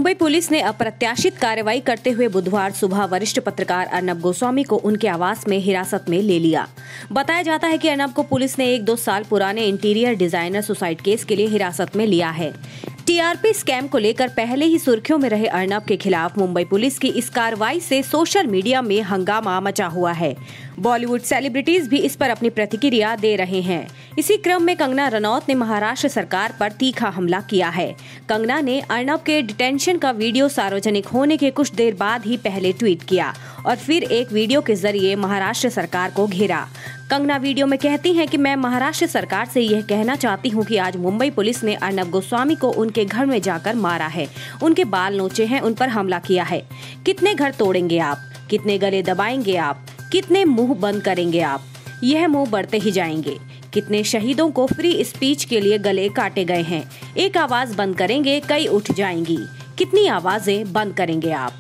Mumbai police ने अप्रत्याशित कार्रवाई करते हुए बुधवार सुबह वरिष्ठ पत्रकार अर्नब गोस्वामी को उनके आवास में हिरासत में ले लिया। बताया जाता है कि अर्नब को पुलिस ने 1-2 साल पुराने इंटीरियर डिजाइनर सुसाइड केस के लिए हिरासत में लिया है। टीआरपी स्कैम को लेकर पहले ही सुर्खियों में रहे अर्नब के खिलाफ मुंबई पुलिस की इस कार्रवाई से सोशल मीडिया में हंगामा मचा हुआ है। बॉलीवुड सेलिब्रिटीज भी इस पर अपनी प्रतिक्रिया दे रहे हैं। इसी क्रम में कंगना रनौत ने महाराष्ट्र सरकार पर तीखा हमला किया है। कंगना ने अर्नब के डिटेंशन का वीडियो सार्वजनिक होने के कुछ देर बाद ही पहले ट्वीट किया और फिर एक वीडियो के जरिए महाराष्ट्र सरकार को घेरा। कंगना वीडियो में कहती हैं कि मैं महाराष्ट्र सरकार से यह कहना चाहती हूं कि आज मुंबई पुलिस ने अर्नब गोस्वामी को उनके घर में जाकर मारा है, उनके बाल नोचे हैं, उन पर हमला किया है। कितने घर तोड़ेंगे आप? कितने गले दबाएंगे आप? कितने मुंह बंद करेंगे आप? यह मुंह बढ़ते ही जाएंगे। कितने शहीदों को फ्री स्पीच के लिए गले काटे गए हैं। एक आवाज बंद करेंगे, कई उठ जाएंगी। कितनी आवाजें बंद करेंगे आप?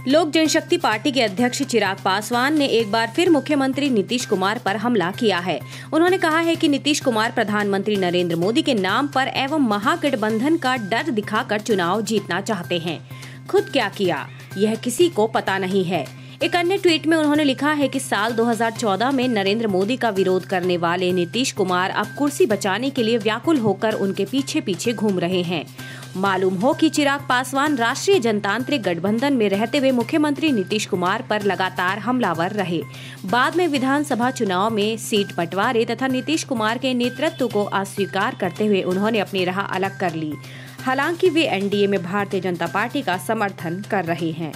लोक जनशक्ति पार्टी के अध्यक्ष चिराग पासवान ने एक बार फिर मुख्यमंत्री नीतीश कुमार पर हमला किया है। उन्होंने कहा है कि नीतीश कुमार प्रधानमंत्री नरेंद्र मोदी के नाम पर एवं महागठबंधन का डर दिखाकर चुनाव जीतना चाहते हैं। खुद क्या किया, यह किसी को पता नहीं है। एक अन्य ट्वीट में उन्होंने लिखा है कि साल 2014 में नरेंद्र मोदी का विरोध करने वाले नीतीश कुमार अब कुर्सी बचाने के लिए व्याकुल होकर उनके पीछे पीछे घूम रहे हैं। मालूम हो कि चिराग पासवान राष्ट्रीय जनतांत्रिक गठबंधन में रहते हुए मुख्यमंत्री नीतीश कुमार पर लगातार हमलावर रहे। बाद में विधानसभा चुनाव में सीट बंटवारे तथा नीतीश कुमार के नेतृत्व को अस्वीकार करते हुए उन्होंने अपनी राह अलग कर ली। हालांकि वे एनडीए में भारतीय जनता पार्टी का समर्थन कर रहे हैं।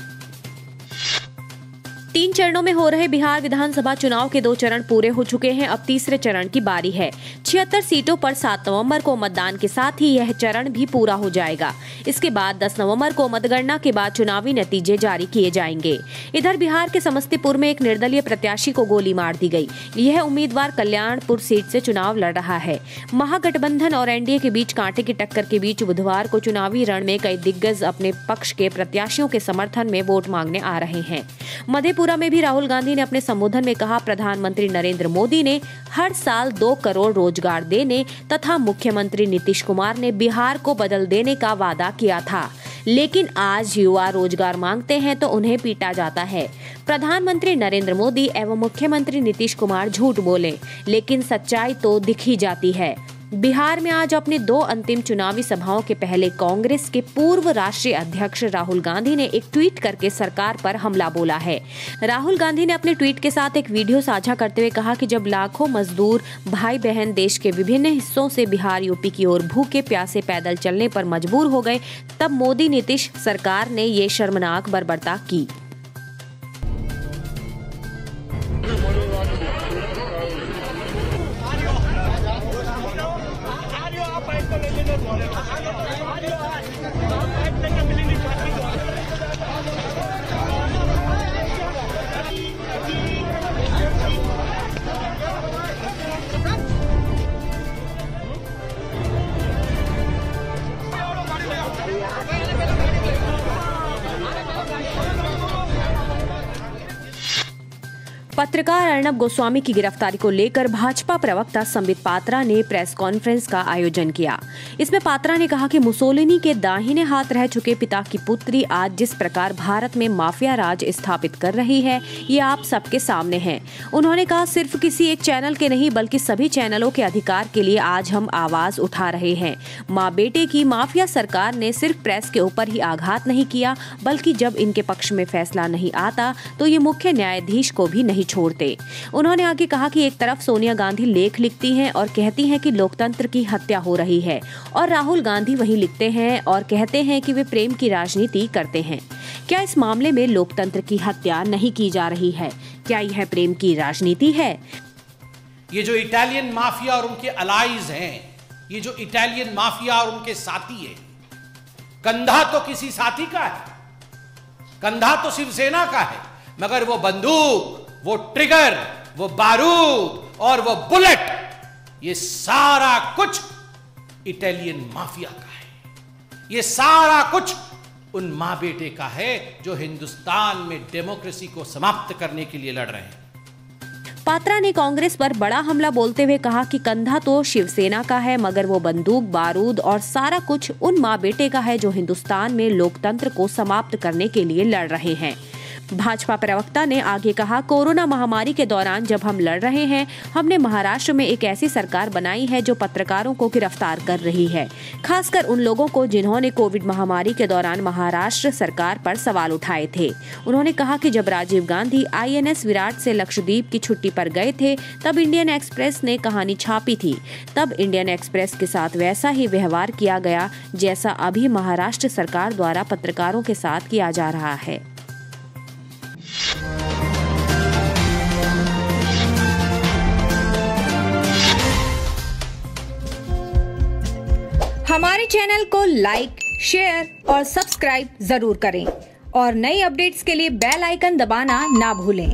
3 चरणों में हो रहे बिहार विधानसभा चुनाव के 2 चरण पूरे हो चुके हैं। अब तीसरे चरण की बारी है। 76 सीटों पर 7 नवंबर को मतदान के साथ ही यह चरण भी पूरा हो जाएगा। इसके बाद 10 नवंबर को मतगणना के बाद चुनावी नतीजे जारी किए जाएंगे। इधर बिहार के समस्तीपुर में एक निर्दलीय प्रत्याशी को गोली मार दी गई। यह उम्मीदवार कल्याणपुर सीट से चुनाव लड़ रहा है। महागठबंधन और एनडीए के बीच कांटे की टक्कर के बीच बुधवार को चुनावी रण में कई दिग्गज अपने पक्ष के प्रत्याशियों के समर्थन में वोट मांगने आ रहे हैं। मधेपुरा में भी राहुल गांधी ने अपने संबोधन में कहा, प्रधानमंत्री नरेंद्र मोदी ने हर साल 2 करोड़ रोजगार देने तथा मुख्यमंत्री नीतीश कुमार ने बिहार को बदल देने का वादा किया था, लेकिन आज युवा रोजगार मांगते हैं तो उन्हें पीटा जाता है। प्रधानमंत्री नरेंद्र मोदी एवं मुख्यमंत्री नीतीश कुमार झूठ बोले, लेकिन सच्चाई तो दिख ही जाती है। बिहार में आज अपने 2 अंतिम चुनावी सभाओं के पहले कांग्रेस के पूर्व राष्ट्रीय अध्यक्ष राहुल गांधी ने एक ट्वीट करके सरकार पर हमला बोला है। राहुल गांधी ने अपने ट्वीट के साथ एक वीडियो साझा करते हुए कहा कि जब लाखों मजदूर भाई बहन देश के विभिन्न हिस्सों से बिहार यूपी की ओर भूखे प्यासे पैदल चलने पर मजबूर हो गए, तब मोदी नीतीश सरकार ने ये शर्मनाक बर्बरता की। पत्रकार अर्नब गोस्वामी की गिरफ्तारी को लेकर भाजपा प्रवक्ता संबित पात्रा ने प्रेस कॉन्फ्रेंस का आयोजन किया। इसमें पात्रा ने कहा कि मुसोलिनी के दाहिने हाथ रह चुके पिता की पुत्री आज जिस प्रकार भारत में माफिया राज स्थापित कर रही है, ये आप सबके सामने है। उन्होंने कहा, सिर्फ किसी एक चैनल के नहीं बल्कि सभी चैनलों के अधिकार के लिए आज हम आवाज उठा रहे हैं। माँ बेटे की माफिया सरकार ने सिर्फ प्रेस के ऊपर ही आघात नहीं किया, बल्कि जब इनके पक्ष में फैसला नहीं आता तो ये मुख्य न्यायाधीश को भी नहीं छोड़ते। उन्होंने आगे कहा कि एक तरफ सोनिया गांधी लेख लिखती हैं और कहती हैं कि लोकतंत्र की हत्या हो रही है, और राहुल गांधी वही लिखते हैं और कहते हैं कि वे प्रेम की राजनीति करते हैं। क्या इस मामले में लोकतंत्र की हत्या नहीं की जा रही है? क्या यह प्रेम की राजनीति है? ये जो इटालियन माफिया और उनके अलाइज हैं, ये जो इटालियन माफिया और उनके साथी हैं, कंधा तो किसी साथी का है, कंधा तो शिवसेना का है, मगर वो बंदूक, वो ट्रिगर, वो बारूद और वो बुलेट, ये सारा कुछ इटालियन माफिया का है। ये सारा कुछ उन मां बेटे का है जो हिंदुस्तान में डेमोक्रेसी को समाप्त करने के लिए लड़ रहे हैं। पात्रा ने कांग्रेस पर बड़ा हमला बोलते हुए कहा कि कंधा तो शिवसेना का है, मगर वो बंदूक, बारूद और सारा कुछ उन माँ बेटे का है जो हिंदुस्तान में लोकतंत्र को समाप्त करने के लिए लड़ रहे हैं। भाजपा प्रवक्ता ने आगे कहा, कोरोना महामारी के दौरान जब हम लड़ रहे हैं, हमने महाराष्ट्र में एक ऐसी सरकार बनाई है जो पत्रकारों को गिरफ्तार कर रही है, खासकर उन लोगों को जिन्होंने कोविड महामारी के दौरान महाराष्ट्र सरकार पर सवाल उठाए थे। उन्होंने कहा कि जब राजीव गांधी INS विराट से लक्षद्वीप की छुट्टी पर गए थे, तब इंडियन एक्सप्रेस ने कहानी छापी थी। तब इंडियन एक्सप्रेस के साथ वैसा ही व्यवहार किया गया जैसा अभी महाराष्ट्र सरकार द्वारा पत्रकारों के साथ किया जा रहा है। हमारे चैनल को लाइक, शेयर और सब्सक्राइब जरूर करें और नई अपडेट्स के लिए बेल आइकन दबाना ना भूलें।